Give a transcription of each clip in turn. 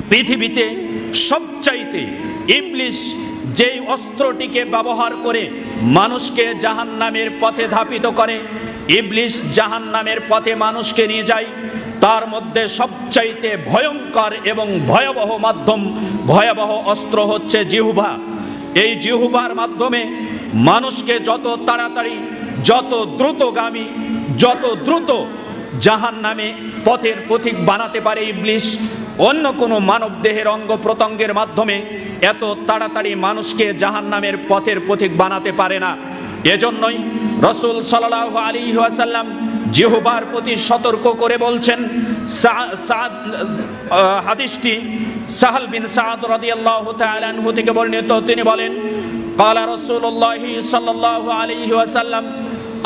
পৃথিবীতে সবচাইতে ইবলিস যেই অস্ত্রটিকে ব্যবহার করে মানুষকে জাহান্নামের পথে ধাপিত করে, ইবলিস জাহান্নামের পথে মানুষকে নিয়ে যায়, তার মধ্যে সবচাইতে ভয়ঙ্কর এবং ভয়াবহ অস্ত্র হচ্ছে জিহ্বা। এই জিহ্বার মাধ্যমে মানুষকে যত তাড়াতাড়ি, যত দ্রুতগামী, যত দ্রুত জাহান্নামে পথের পথিক বানাতে পারে ইবলিস, অন্য কোনো মানব দেহের অঙ্গ প্রত্যঙ্গের মাধ্যমে এত তাড়াতাড়ি মানুষকে জাহান্নামের পথের পথিক বানাতে পারে না। এজন্যই রাসূল সাল্লাল্লাহু আলাইহি ওয়াসাল্লাম জিহ্বার প্রতি সতর্ক করে বলছেন। হাদিসটি সাহল বিন সাদ রাদিয়াল্লাহু তাআলা আনহু থেকে বর্ণিত। তিনি বলেন, ক্বালা রাসূলুল্লাহ সাল্লাল্লাহু আলাইহি ওয়াসাল্লাম,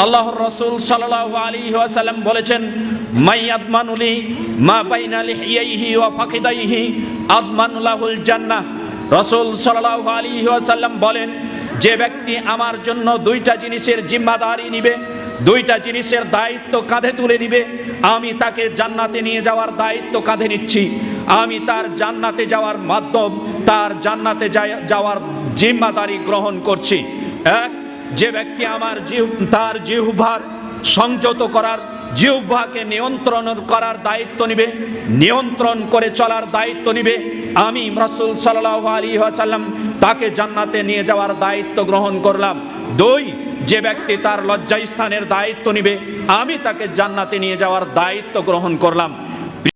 আল্লাহর রাসূল সাল্লাল্লাহু আলাইহি ওয়াসাল্লাম বলেছেন, মাই আদমানুলি মা বাইনা লিহিয়াইহি ওয়া ফাকিদাইহি আদমানু লাহুল জান্নাহ। রাসূল সাল্লাল্লাহু আলাইহি ওয়াসাল্লাম বলেন, যে ব্যক্তি আমার জন্য দুইটা জিনিসের জিম্মাদারি নিবে, দুইটা জিনিসের দায়িত্ব কাঁধে তুলে নিবে, আমি তাকে জান্নাতে নিয়ে যাওয়ার দায়িত্ব কাঁধে নিচ্ছি। আমি তার জান্নাতে যাওয়ার মাধ্যম, তার জান্নাতে যাওয়ার জিম্মাদারি গ্রহণ করছি। এক, যে ব্যক্তি আমার তার জিহ্বার সংযত করার, জিহ্বাকে নিয়ন্ত্রণ করার দায়িত্ব নিবে, নিয়ন্ত্রণ করে চলার দায়িত্ব নিবে, আমি রাসূল সাল্লাল্লাহু আলাইহি ওয়াসাল্লাম তাকে জান্নাতে নিয়ে যাওয়ার দায়িত্ব গ্রহণ করলাম। দুই, যে ব্যক্তি তার লজ্জাস্থানের দায়িত্ব নিবে, আমি তাকে জান্নাতে নিয়ে যাওয়ার দায়িত্ব গ্রহণ করলাম।